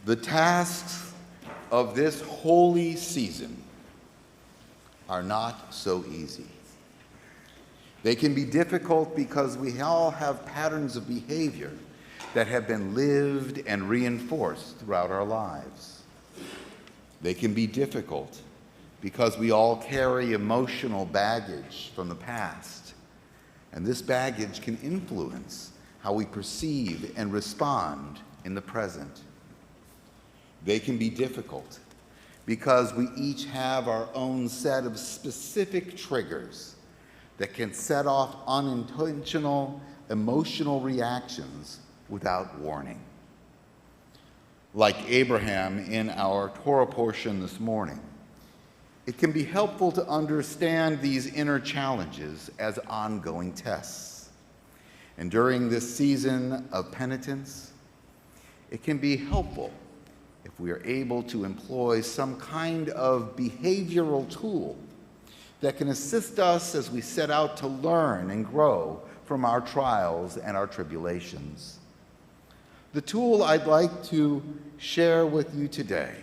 The tasks of this holy season are not so easy. They can be difficult because we all have patterns of behavior that have been lived and reinforced throughout our lives. They can be difficult because we all carry emotional baggage from the past, and this baggage can influence how we perceive and respond in the present. They can be difficult because we each have our own set of specific triggers that can set off unintentional emotional reactions without warning. Like Abraham in our Torah portion this morning, it can be helpful to understand these inner challenges as ongoing tests. And during this season of penitence, it can be helpful if we are able to employ some kind of behavioral tool that can assist us as we set out to learn and grow from our trials and our tribulations. The tool I'd like to share with you today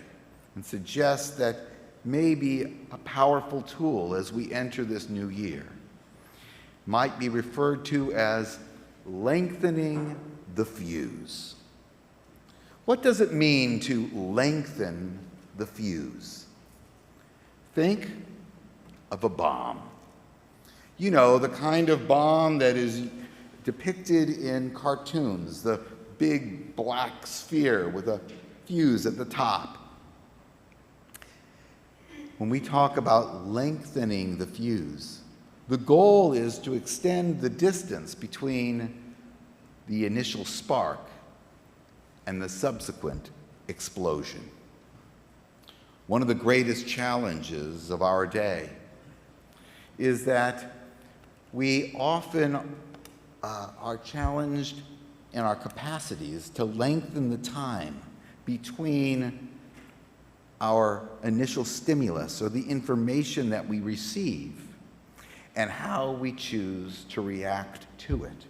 and suggest that may be a powerful tool as we enter this new year might be referred to as lengthening the fuse. What does it mean to lengthen the fuse? Think of a bomb. You know, the kind of bomb that is depicted in cartoons, the big black sphere with a fuse at the top. When we talk about lengthening the fuse, the goal is to extend the distance between the initial spark and the subsequent explosion. One of the greatest challenges of our day is that we often are challenged in our capacities to lengthen the time between our initial stimulus or the information that we receive and how we choose to react to it.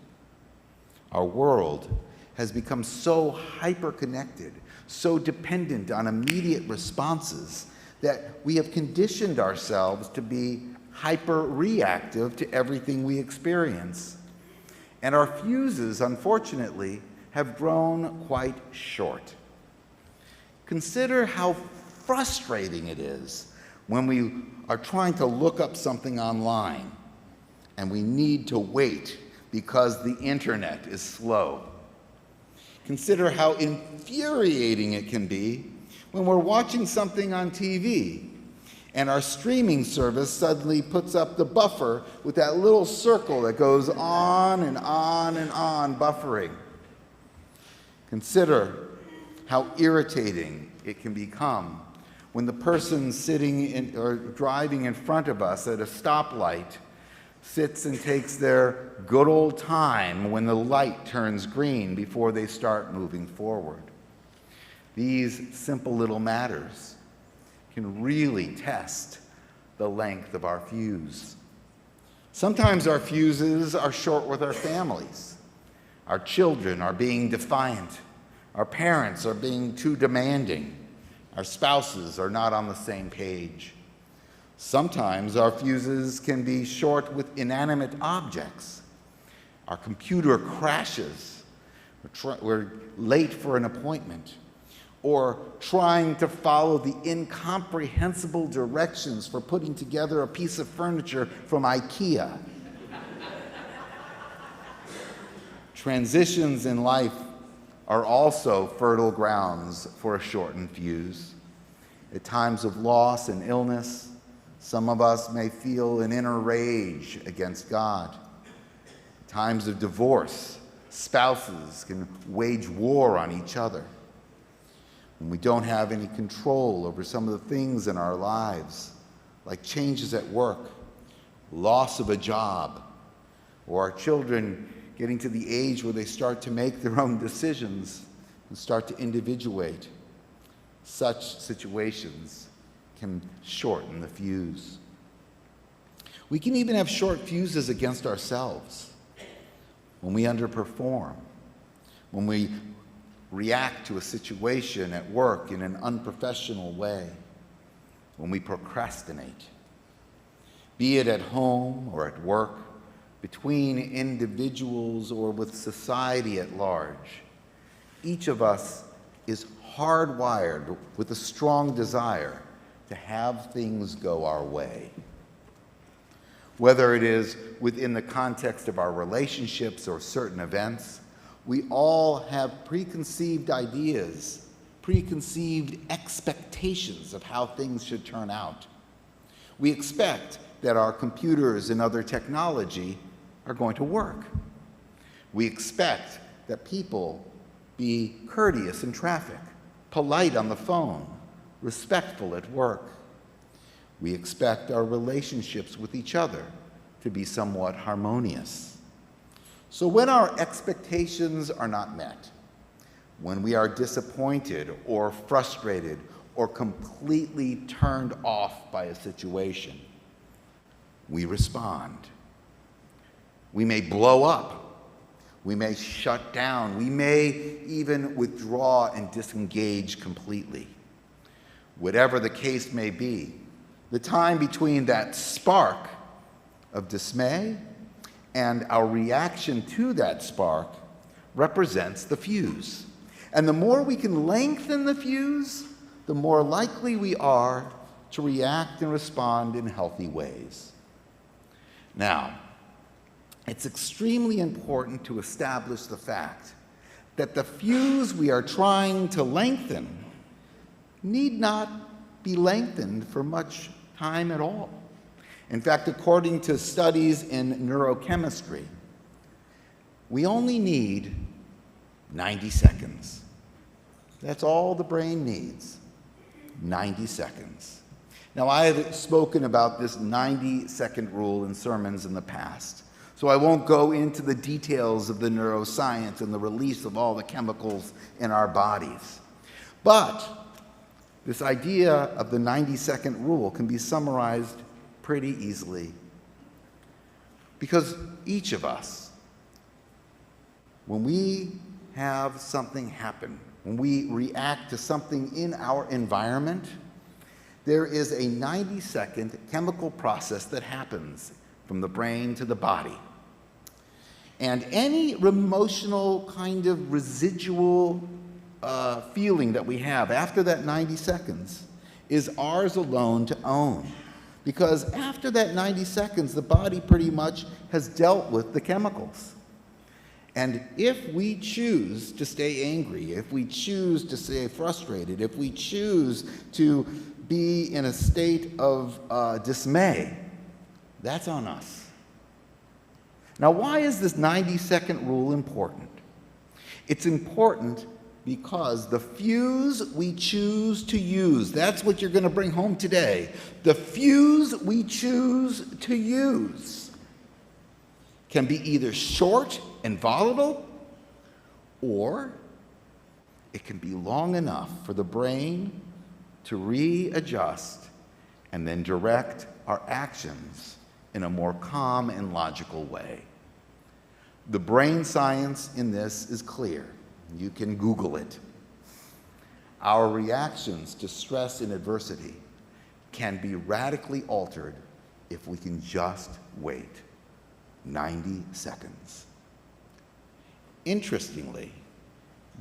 Our world has become so hyper-connected, so dependent on immediate responses that we have conditioned ourselves to be hyper-reactive to everything we experience. And our fuses, unfortunately, have grown quite short. Consider how frustrating it is when we are trying to look up something online and we need to wait because the internet is slow. Consider how infuriating it can be when we're watching something on TV and our streaming service suddenly puts up the buffer with that little circle that goes on and on and on, buffering. Consider how irritating it can become when the person sitting in, or driving in front of us at a stoplight sits and takes their good old time when the light turns green before they start moving forward. These simple little matters can really test the length of our fuse. Sometimes our fuses are short with our families. Our children are being defiant. Our parents are being too demanding. Our spouses are not on the same page. Sometimes our fuses can be short with inanimate objects. Our computer crashes. We're late for an appointment. Or trying to follow the incomprehensible directions for putting together a piece of furniture from IKEA. Transitions in life are also fertile grounds for a shortened fuse. At times of loss and illness, some of us may feel an inner rage against God. At times of divorce, spouses can wage war on each other. When we don't have any control over some of the things in our lives, like changes at work, loss of a job, or our children getting to the age where they start to make their own decisions and start to individuate, such situations can shorten the fuse. We can even have short fuses against ourselves when we underperform, when we react to a situation at work in an unprofessional way, when we procrastinate, be it at home or at work, between individuals or with society at large. Each of us is hardwired with a strong desire to have things go our way. Whether it is within the context of our relationships or certain events, we all have preconceived ideas, preconceived expectations of how things should turn out. We expect that our computers and other technology are going to work. We expect that people be courteous in traffic, polite on the phone, respectful at work. We expect our relationships with each other to be somewhat harmonious. So when our expectations are not met, when we are disappointed or frustrated or completely turned off by a situation, we respond. We may blow up. We may shut down. We may even withdraw and disengage completely. Whatever the case may be, the time between that spark of dismay and our reaction to that spark represents the fuse. And the more we can lengthen the fuse, the more likely we are to react and respond in healthy ways. Now, it's extremely important to establish the fact that the fuse we are trying to lengthen need not be lengthened for much time at all. In fact, according to studies in neurochemistry, we only need 90 seconds. That's all the brain needs, 90 seconds. Now, I have spoken about this 90-second rule in sermons in the past, so I won't go into the details of the neuroscience and the release of all the chemicals in our bodies. But this idea of the 90-second rule can be summarized pretty easily. Because each of us, when we have something happen, when we react to something in our environment, there is a 90-second chemical process that happens from the brain to the body. And any emotional kind of residual feeling that we have after that 90 seconds is ours alone to own. Because after that 90 seconds, the body pretty much has dealt with the chemicals. And if we choose to stay angry, if we choose to stay frustrated, if we choose to be in a state of dismay, that's on us. Now, why is this 90-second rule important? It's important because the fuse we choose to use, that's what you're going to bring home today. The fuse we choose to use can be either short and volatile, or it can be long enough for the brain to readjust and then direct our actions in a more calm and logical way. The brain science in this is clear. You can Google it. Our reactions to stress and adversity can be radically altered if we can just wait 90 seconds. Interestingly,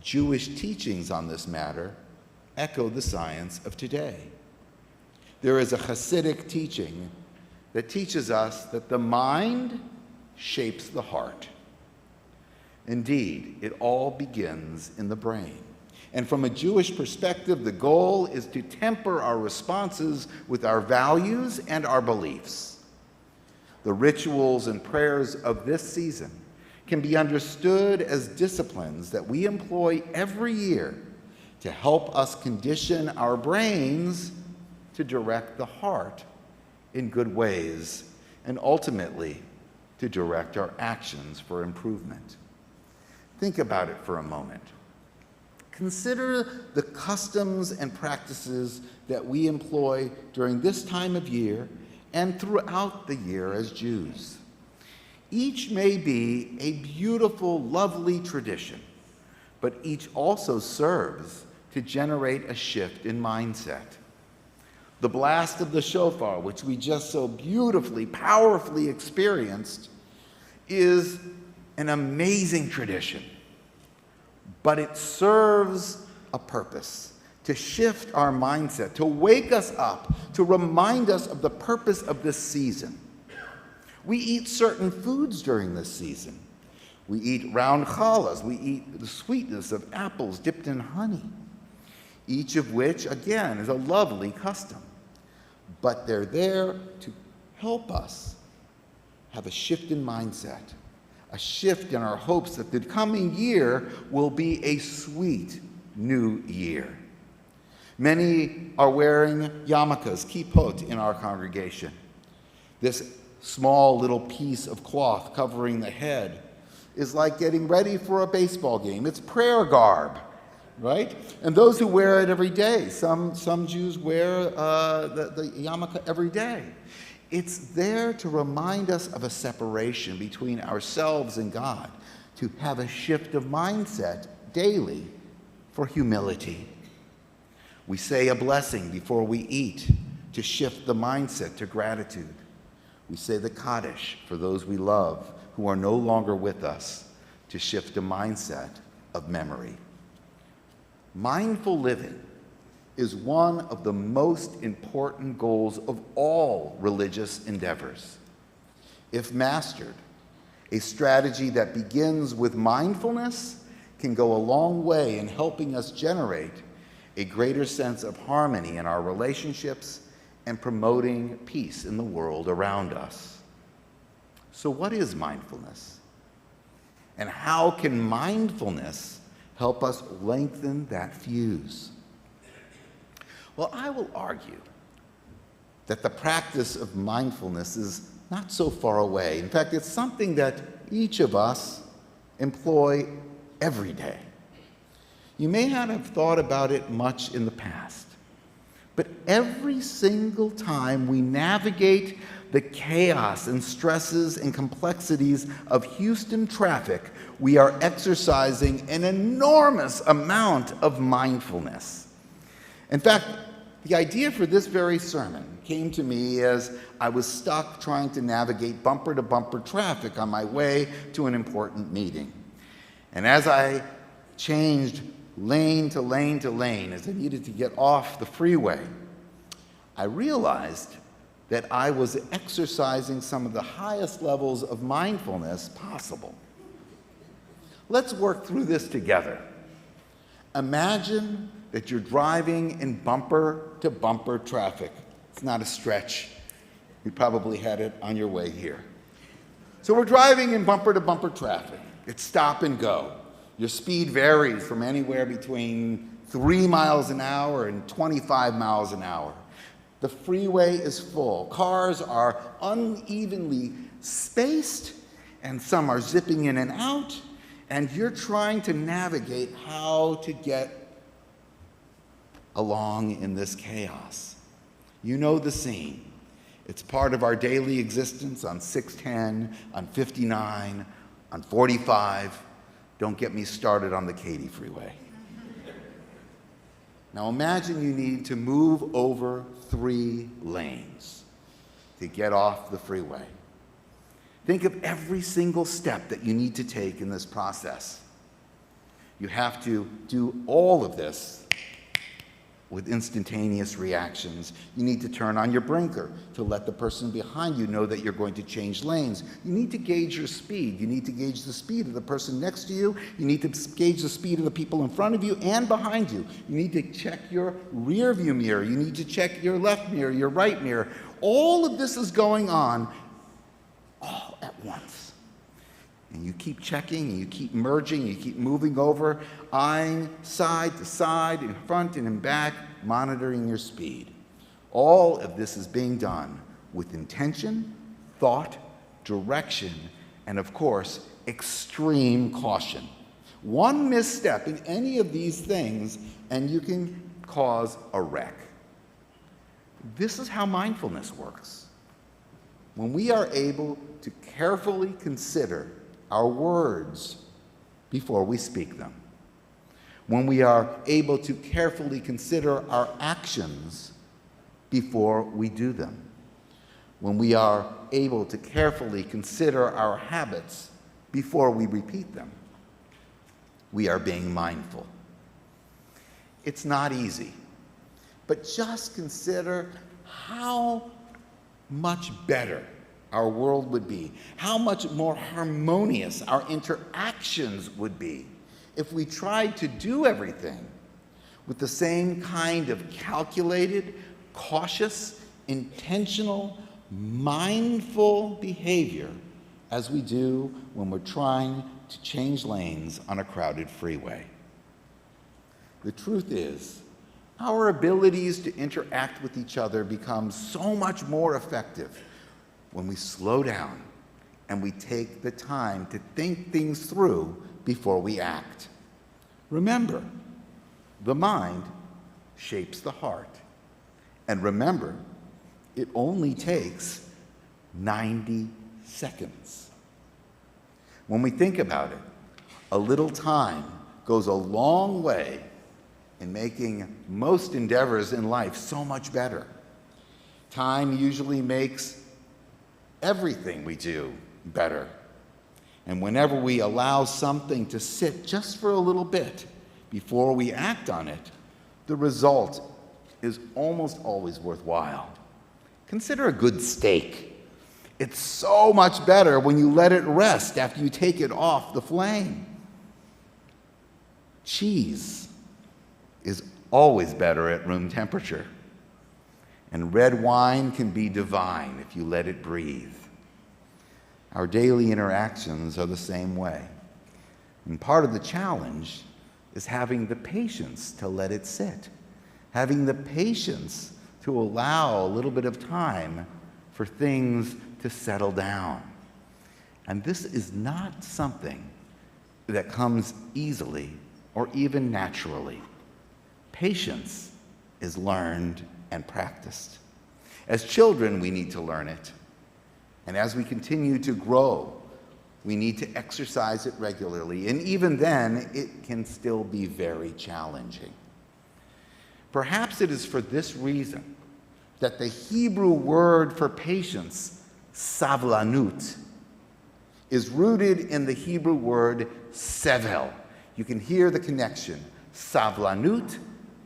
Jewish teachings on this matter echo the science of today. There is a Hasidic teaching that teaches us that the mind shapes the heart. Indeed, it all begins in the brain. And from a Jewish perspective, the goal is to temper our responses with our values and our beliefs. The rituals and prayers of this season can be understood as disciplines that we employ every year to help us condition our brains to direct the heart in good ways, and ultimately to direct our actions for improvement. Think about it for a moment. Consider the customs and practices that we employ during this time of year and throughout the year as Jews. Each may be a beautiful, lovely tradition, but each also serves to generate a shift in mindset. The blast of the shofar, which we just so beautifully, powerfully experienced, is an amazing tradition, but it serves a purpose to shift our mindset, to wake us up, to remind us of the purpose of this season. We eat certain foods during this season. We eat round challahs. We eat the sweetness of apples dipped in honey, each of which, again, is a lovely custom. But they're there to help us have a shift in mindset, a shift in our hopes that the coming year will be a sweet new year. Many are wearing yarmulkes, kippot, in our congregation. This small little piece of cloth covering the head is like getting ready for a baseball game. It's prayer garb, right? And those who wear it every day, some Jews wear the yarmulke every day. It's there to remind us of a separation between ourselves and God, to have a shift of mindset daily for humility. We say a blessing before we eat to shift the mindset to gratitude. We say the Kaddish for those we love who are no longer with us to shift a mindset of memory. Mindful living is one of the most important goals of all religious endeavors. If mastered, a strategy that begins with mindfulness can go a long way in helping us generate a greater sense of harmony in our relationships and promoting peace in the world around us. So what is mindfulness? And how can mindfulness help us lengthen that fuse? Well, I will argue that the practice of mindfulness is not so far away. In fact, it's something that each of us employ every day. You may not have thought about it much in the past, but every single time we navigate the chaos and stresses and complexities of Houston traffic, we are exercising an enormous amount of mindfulness. In fact, the idea for this very sermon came to me as I was stuck trying to navigate bumper-to-bumper traffic on my way to an important meeting. And as I changed lane to lane to lane, as I needed to get off the freeway, I realized that I was exercising some of the highest levels of mindfulness possible. Let's work through this together. Imagine that you're driving in bumper-to-bumper traffic. It's not a stretch. You probably had it on your way here. So we're driving in bumper-to-bumper traffic. It's stop and go. Your speed varies from anywhere between 3 miles an hour and 25 miles an hour. The freeway is full. Cars are unevenly spaced, and some are zipping in and out, and you're trying to navigate how to get along in this chaos. You know the scene. It's part of our daily existence on 610, on 59, on 45. Don't get me started on the Katy freeway. Now imagine you need to move over 3 lanes to get off the freeway. Think of every single step that you need to take in this process. You have to do all of this with instantaneous reactions. You need to turn on your blinker to let the person behind you know that you're going to change lanes. You need to gauge your speed. You need to gauge the speed of the person next to you. You need to gauge the speed of the people in front of you and behind you. You need to check your rear view mirror. You need to check your left mirror, your right mirror. All of this is going on all at once. And you keep checking, and you keep merging, you keep moving over, eyeing side to side, in front and in back, monitoring your speed. All of this is being done with intention, thought, direction, and of course, extreme caution. One misstep in any of these things, and you can cause a wreck. This is how mindfulness works. When we are able to carefully consider our words before we speak them. when we are able to carefully consider our actions before we do them, when we are able to carefully consider our habits before we repeat them. We are being mindful. It's not easy, but just consider how much better our world would be, how much more harmonious our interactions would be if we tried to do everything with the same kind of calculated, cautious, intentional, mindful behavior as we do when we're trying to change lanes on a crowded freeway. The truth is, our abilities to interact with each other become so much more effective when we slow down and we take the time to think things through before we act. Remember, the mind shapes the heart. And remember, it only takes 90 seconds. When we think about it, a little time goes a long way in making most endeavors in life so much better. Time usually makes everything we do better. And whenever we allow something to sit just for a little bit before we act on it, the result is almost always worthwhile. Consider a good steak. It's so much better when you let it rest after you take it off the flame. Cheese is always better at room temperature. And red wine can be divine if you let it breathe. Our daily interactions are the same way. And part of the challenge is having the patience to let it sit, having the patience to allow a little bit of time for things to settle down. And this is not something that comes easily or even naturally. Patience is learned and practiced. As children, we need to learn it. And as we continue to grow, we need to exercise it regularly. And even then, it can still be very challenging. Perhaps it is for this reason that the Hebrew word for patience, savlanut, is rooted in the Hebrew word sevel. You can hear the connection, savlanut,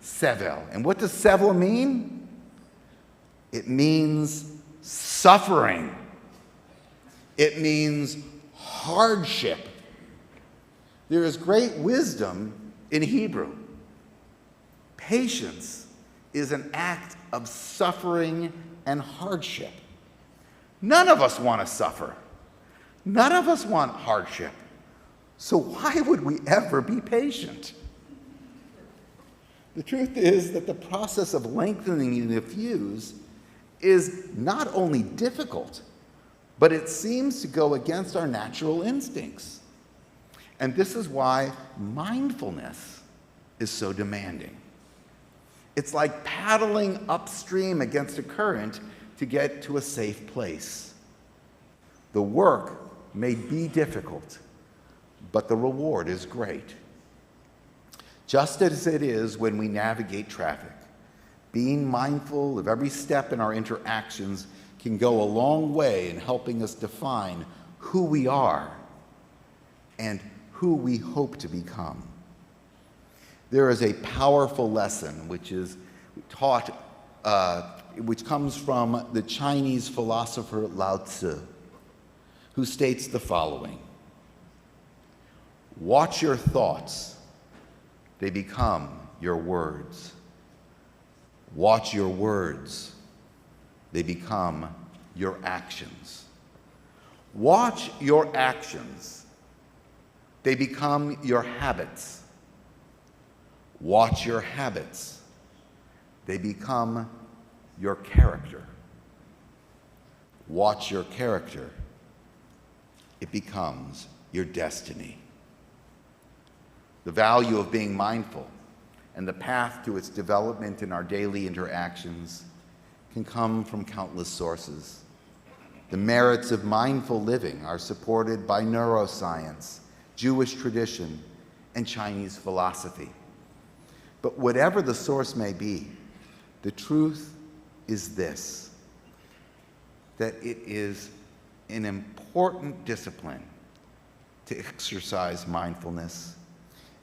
sevel. And what does sevel mean? It means suffering. It means hardship. There is great wisdom in Hebrew. Patience is an act of suffering and hardship. None of us want to suffer. None of us want hardship. So why would we ever be patient? The truth is that the process of lengthening the fuse is not only difficult, but it seems to go against our natural instincts. And this is why mindfulness is so demanding. It's like paddling upstream against a current to get to a safe place. The work may be difficult, but the reward is great. Just as it is when we navigate traffic, being mindful of every step in our interactions can go a long way in helping us define who we are and who we hope to become. There is a powerful lesson which is taught, which comes from the Chinese philosopher Lao Tzu, who states the following: watch your thoughts, they become your words. Watch your words, they become your actions. Watch your actions, they become your habits. Watch your habits, they become your character. Watch your character, it becomes your destiny. The value of being mindful and the path to its development in our daily interactions can come from countless sources. The merits of mindful living are supported by neuroscience, Jewish tradition, and Chinese philosophy. But whatever the source may be, the truth is this, that it is an important discipline to exercise mindfulness,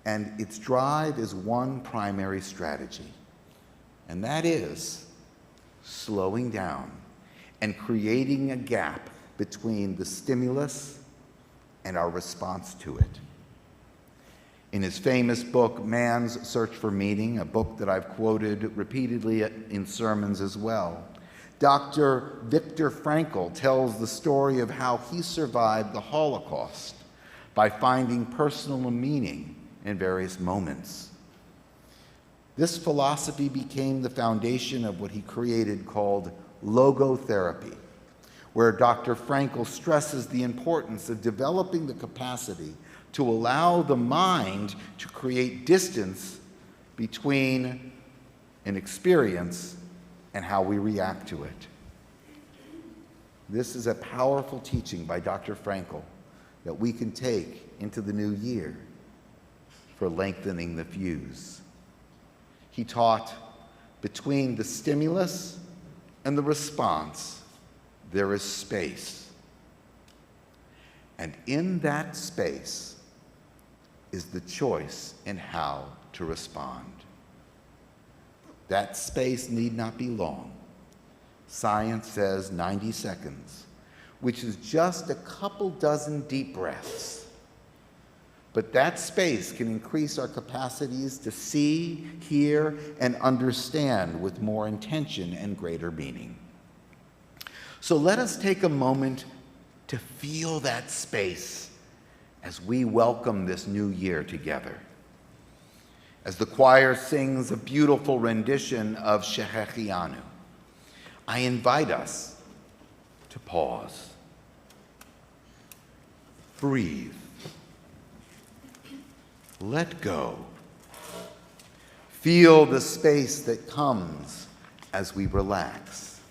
and its drive is one primary strategy, and that is slowing down and creating a gap between the stimulus and our response to it. In his famous book, Man's Search for Meaning, a book that I've quoted repeatedly in sermons as well, Dr. Viktor Frankl tells the story of how he survived the Holocaust by finding personal meaning in various moments. This philosophy became the foundation of what he created called logotherapy, where Dr. Frankl stresses the importance of developing the capacity to allow the mind to create distance between an experience and how we react to it. This is a powerful teaching by Dr. Frankl that we can take into the new year for lengthening the fuse. He taught, between the stimulus and the response, there is space. And in that space is the choice in how to respond. That space need not be long. Science says 90 seconds, which is just a couple dozen deep breaths. But that space can increase our capacities to see, hear, and understand with more intention and greater meaning. So let us take a moment to feel that space as we welcome this new year together. As the choir sings a beautiful rendition of Shehechianu, I invite us to pause, breathe, let go, feel the space that comes as we relax.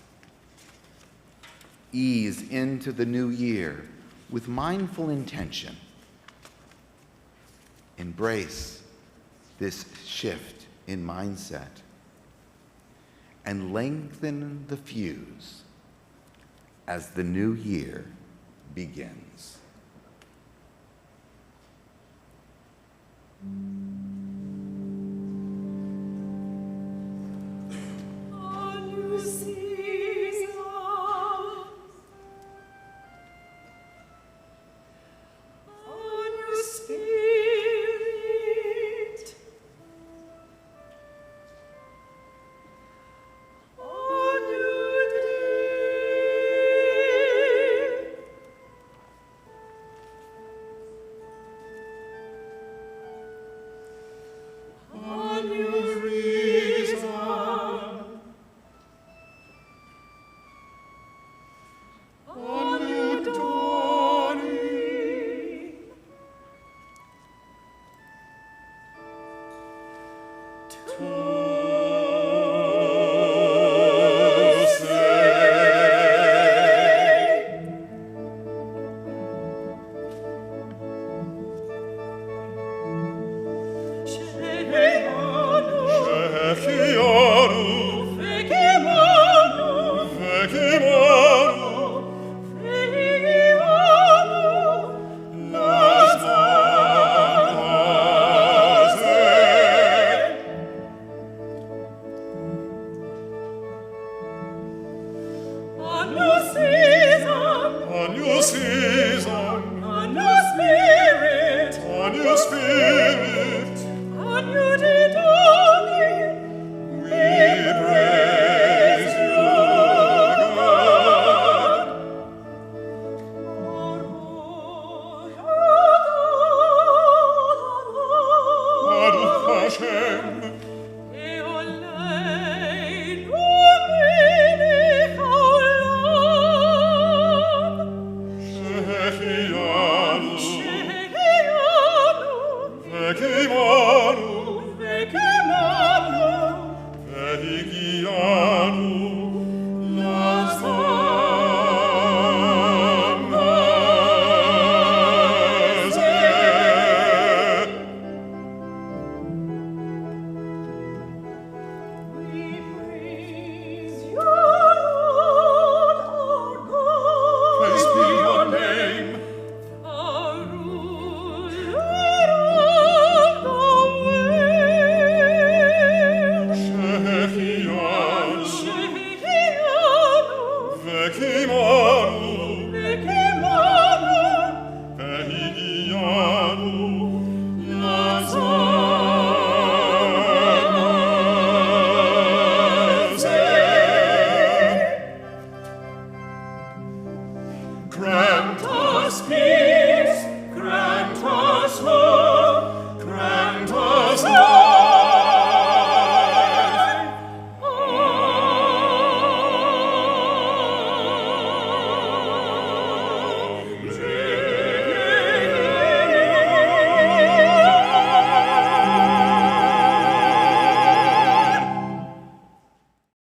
Ease into the new year with mindful intention. Embrace this shift in mindset and lengthen the fuse as the new year begins.